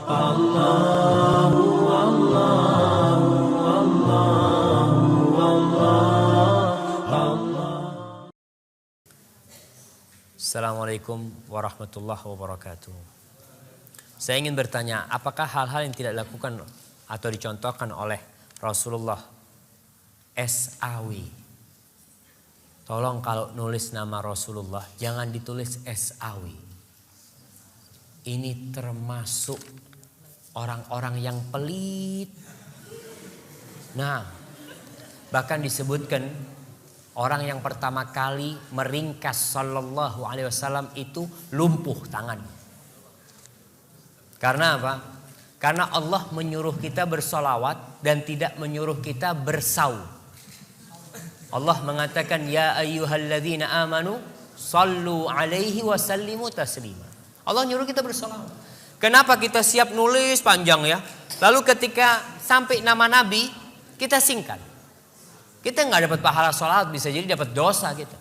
Assalamualaikum warahmatullahi wabarakatuh. Saya ingin bertanya, apakah hal-hal yang tidak dilakukan atau dicontohkan oleh Rasulullah SAW? Tolong kalau nulis nama Rasulullah jangan ditulis SAW. Ini termasuk orang-orang yang pelit. Nah, bahkan disebutkan orang yang pertama kali meringkas sallallahu alaihi wasallam itu lumpuh tangan. Karena apa? Karena Allah menyuruh kita bersolawat dan tidak menyuruh kita bersaum. Allah mengatakan ya ayyuhalladzina amanu sallu alaihi wasallimu taslima. Allah nyuruh kita bersolawat. Kenapa kita siap nulis panjang ya? Lalu ketika sampai nama Nabi kita singkat. Kita nggak dapat pahala sholawat, bisa jadi dapat dosa kita.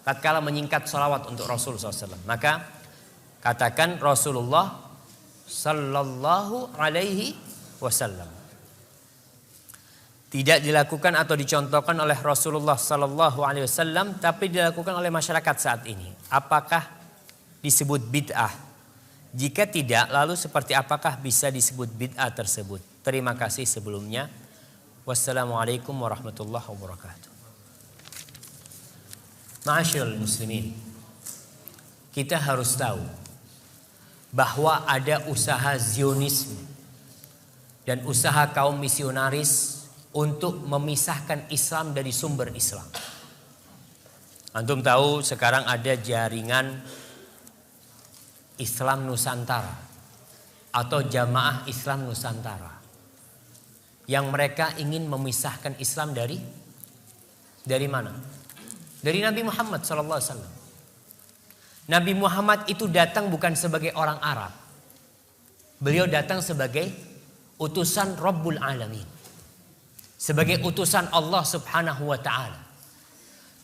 Tatkala menyingkat sholawat untuk Rasulullah SAW. Maka katakan Rasulullah Sallallahu Alaihi Wasallam. Tidak dilakukan atau dicontohkan oleh Rasulullah Sallallahu Alaihi Wasallam, tapi dilakukan oleh masyarakat saat ini. Apakah disebut bid'ah? Jika tidak, lalu seperti apakah bisa disebut bid'ah tersebut? Terima kasih sebelumnya. Wassalamualaikum warahmatullahi wabarakatuh. Ma'asyiral muslimin, kita harus tahu bahwa ada usaha Zionisme dan usaha kaum misionaris untuk memisahkan Islam dari sumber Islam. Antum tahu sekarang ada jaringan Islam Nusantara atau Jamaah Islam Nusantara, yang mereka ingin memisahkan Islam dari mana? Dari Nabi Muhammad SAW. Nabi Muhammad itu datang bukan sebagai orang Arab. Beliau datang sebagai utusan Rabbul Alamin. Sebagai utusan Allah Subhanahu wa ta'ala.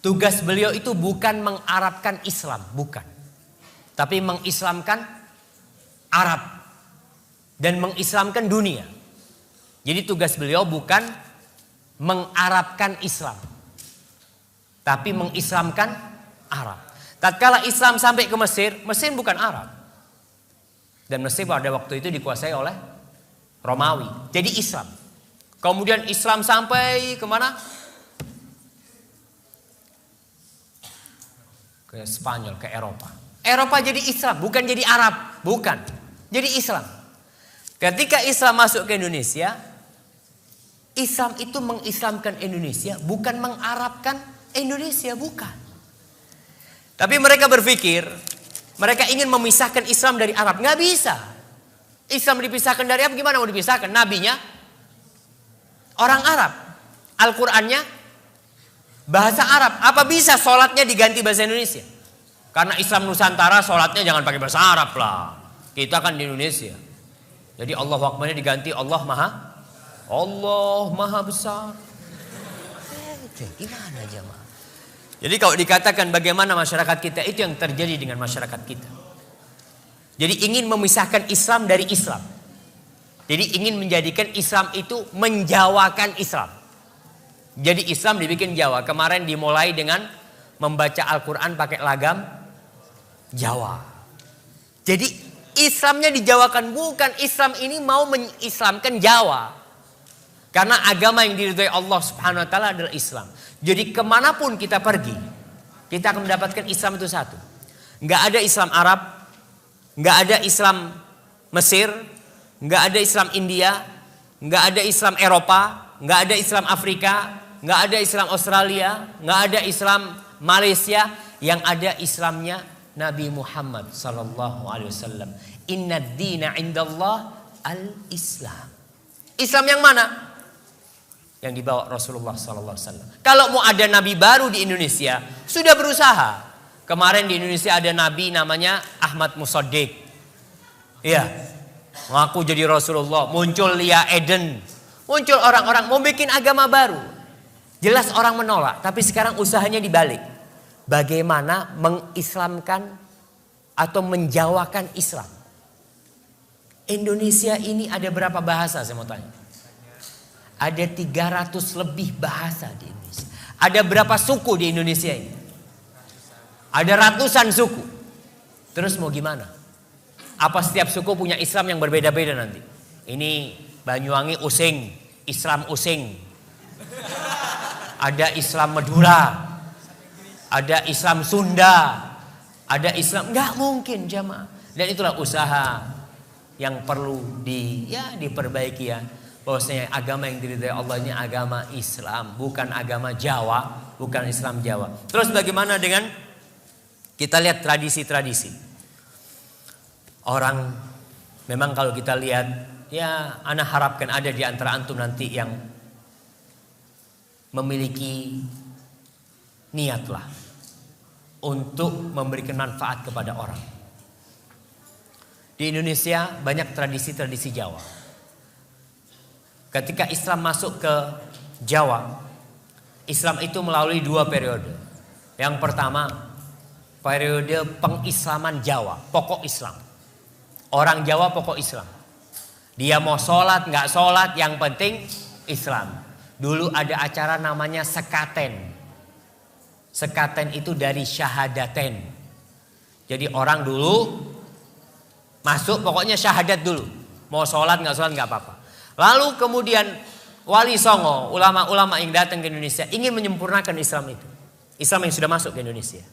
Tugas beliau itu bukan mengarabkan Islam, bukan. Tapi mengislamkan Arab dan mengislamkan dunia. Jadi tugas beliau bukan mengarabkan Islam, tapi mengislamkan Arab. Tatkala Islam sampai ke Mesir, Mesir bukan Arab. Dan Mesir pada waktu itu dikuasai oleh Romawi. Jadi Islam. Kemudian Islam sampai kemana? Ke Spanyol, ke Eropa. Eropa jadi Islam, bukan jadi Arab. Bukan, jadi Islam. Ketika Islam masuk ke Indonesia, Islam itu mengislamkan Indonesia, bukan mengarabkan Indonesia, bukan. Tapi mereka berpikir, mereka ingin memisahkan Islam dari Arab. Nggak bisa. Islam dipisahkan dari Arab, gimana mau dipisahkan? Nabinya orang Arab. Al-Qur'annya bahasa Arab. Apa bisa sholatnya diganti bahasa Indonesia? Karena Islam Nusantara sholatnya jangan pakai bahasa Arab lah. Kita kan di Indonesia. Jadi Allahu Akbarnya diganti Allah Maha Besar. Gimana jemaah? Jadi kalau dikatakan bagaimana masyarakat kita, itu yang terjadi dengan masyarakat kita. Jadi ingin memisahkan Islam dari Islam. Jadi ingin menjadikan Islam itu menjawakan Islam. Jadi Islam dibikin Jawa. Kemarin dimulai dengan membaca Al-Quran pakai lagam Jawa. Jadi Islamnya dijawakan, bukan Islam ini mau mengislamkan Jawa. Karena agama yang diridhai Allah Subhanahu wa ta'ala adalah Islam. Jadi kemanapun kita pergi, kita akan mendapatkan Islam itu satu. Nggak ada Islam Arab, nggak ada Islam Mesir, nggak ada Islam India, nggak ada Islam Eropa, nggak ada Islam Afrika, nggak ada Islam Australia, nggak ada Islam Malaysia. Yang ada Islamnya Nabi Muhammad sallallahu alaihi wasallam. Innad dina indallah al-Islam. Islam yang mana? Yang dibawa Rasulullah sallallahu alaihi wasallam. Kalau mau ada nabi baru di Indonesia, sudah berusaha. Kemarin di Indonesia ada nabi namanya Ahmad Musaddiq. Iya. Ngaku jadi Rasulullah, muncul Lia Eden. Muncul orang-orang mau bikin agama baru. Jelas orang menolak, tapi sekarang usahanya dibalik. Bagaimana mengislamkan atau menjawakan Islam. Indonesia ini ada berapa bahasa saya mau tanya? Ada 300 lebih bahasa di Indonesia. Ada berapa suku di Indonesia ini? Ada ratusan suku. Terus mau gimana? Apa setiap suku punya Islam yang berbeda-beda nanti? Ini Banyuwangi Using, Islam Using. Ada Islam Madura. Ada Islam Sunda. Ada Islam, nggak mungkin jamaah. Dan itulah usaha yang perlu diperbaiki ya. Bahwasanya agama yang diridhai Allah ini agama Islam, bukan agama Jawa, bukan Islam Jawa. Terus bagaimana dengan kita lihat tradisi-tradisi? Orang memang kalau kita lihat, ya ana harapkan ada di antara antum nanti yang memiliki niatlah untuk memberikan manfaat kepada orang. Di Indonesia banyak tradisi-tradisi Jawa. Ketika Islam masuk ke Jawa, Islam itu melalui 2 periode. Yang pertama, periode pengislaman Jawa, pokok Islam. Orang Jawa pokok Islam. Dia mau sholat, nggak sholat, yang penting Islam. Dulu ada acara namanya sekaten. Sekaten itu dari syahadaten. Jadi orang dulu masuk pokoknya syahadat dulu. Mau sholat, nggak sholat, nggak apa-apa. Lalu kemudian Wali Songo, ulama-ulama yang datang ke Indonesia ingin menyempurnakan Islam itu. Islam yang sudah masuk ke Indonesia.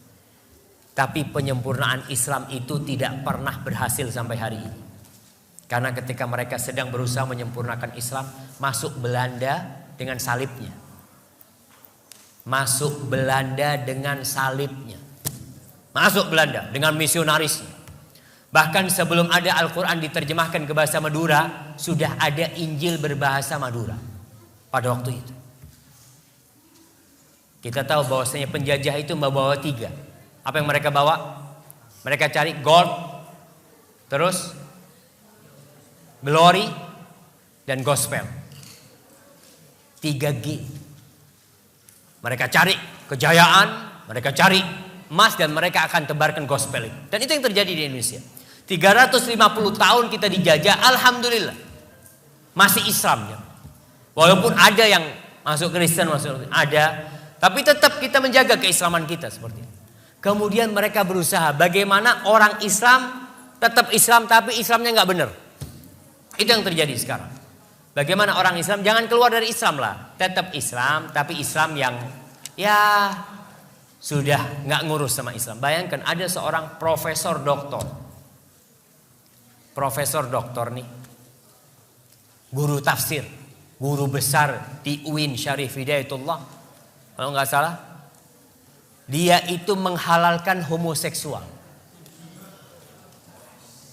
Tapi penyempurnaan Islam itu tidak pernah berhasil sampai hari ini. Karena ketika mereka sedang berusaha menyempurnakan Islam, masuk Belanda dengan salibnya. Masuk Belanda dengan salibnya. Masuk Belanda dengan misionarisnya. Bahkan sebelum ada Al-Quran diterjemahkan ke bahasa Madura, sudah ada Injil berbahasa Madura pada waktu itu. Kita tahu bahwasanya penjajah itu membawa 3. Apa yang mereka bawa? Mereka cari gold, terus glory, dan gospel. 3G. Mereka cari kejayaan, mereka cari emas, dan mereka akan tebarkan gospel itu. Dan itu yang terjadi di Indonesia. 350 tahun kita dijajah, alhamdulillah masih Islamnya. Walaupun ada yang masuk Kristen, ada, tapi tetap kita menjaga keislaman kita seperti itu. Kemudian mereka berusaha bagaimana orang Islam tetap Islam tapi Islamnya nggak benar. Itu yang terjadi sekarang. Bagaimana orang Islam jangan keluar dari Islam lah, tetap Islam tapi Islam yang ya sudah nggak ngurus sama Islam. Bayangkan ada seorang profesor doktor nih, guru tafsir, guru besar di UIN Syarif Hidayatullah, kalau nggak salah, dia itu menghalalkan homoseksual.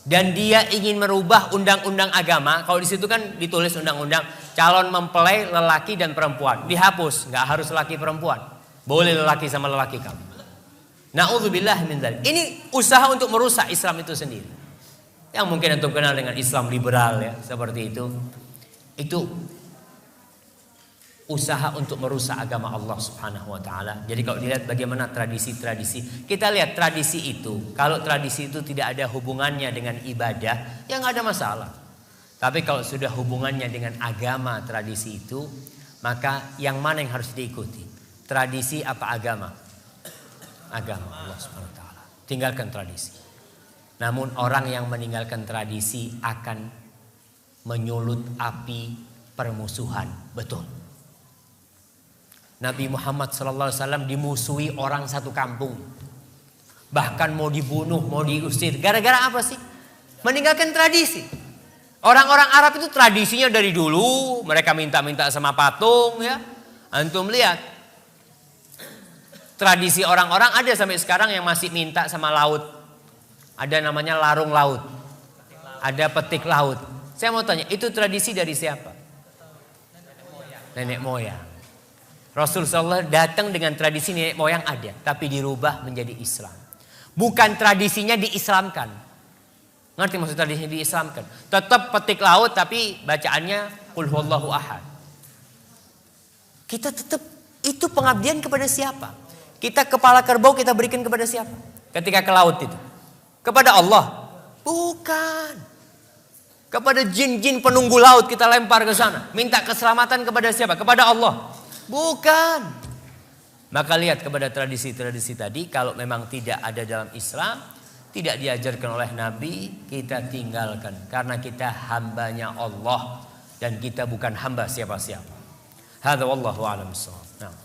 Dan dia ingin merubah undang-undang agama. Kalau di situ kan ditulis undang-undang calon mempelai lelaki dan perempuan dihapus, nggak harus lelaki perempuan, boleh lelaki sama lelaki kamu. Na'udzubillah min dzalik. Ini usaha untuk merusak Islam itu sendiri. Yang mungkin antum kenal dengan Islam liberal ya, seperti itu. Itu usaha untuk merusak agama Allah Subhanahu wa taala. Jadi kalau dilihat bagaimana tradisi-tradisi, kita lihat tradisi itu. Kalau tradisi itu tidak ada hubungannya dengan ibadah, ya nggak ada masalah. Tapi kalau sudah hubungannya dengan agama tradisi itu, maka yang mana yang harus diikuti? Tradisi apa agama? Agama Allah Subhanahu wa taala. Tinggalkan tradisi. Namun orang yang meninggalkan tradisi akan menyulut api permusuhan. Betul. Nabi Muhammad SAW dimusuhi orang satu kampung. Bahkan mau dibunuh, mau diusir. Gara-gara apa sih? Meninggalkan tradisi. Orang-orang Arab itu tradisinya dari dulu. Mereka minta-minta sama patung ya. Antum lihat. Tradisi orang-orang ada sampai sekarang yang masih minta sama laut. Ada namanya larung laut. Ada petik laut. Saya mau tanya, itu tradisi dari siapa? Nenek moyang. Rasulullah datang dengan tradisi nenek moyang ada, tapi dirubah menjadi Islam. Bukan tradisinya diislamkan. Ngerti maksud tradisinya diislamkan? Tetap petik laut tapi bacaannya qul huwallahu ahad. Kita tetap itu pengabdian kepada siapa? Kita kepala kerbau kita berikan kepada siapa? Ketika ke laut itu. Kepada Allah? Bukan. Kepada jin-jin penunggu laut kita lempar ke sana. Minta keselamatan kepada siapa? Kepada Allah. Bukan. Maka lihat kepada tradisi-tradisi tadi. Kalau memang tidak ada dalam Islam, tidak diajarkan oleh Nabi, kita tinggalkan. Karena kita hambanya Allah. Dan kita bukan hamba siapa-siapa. Hadza wallahu a'lam bissawab. Nah.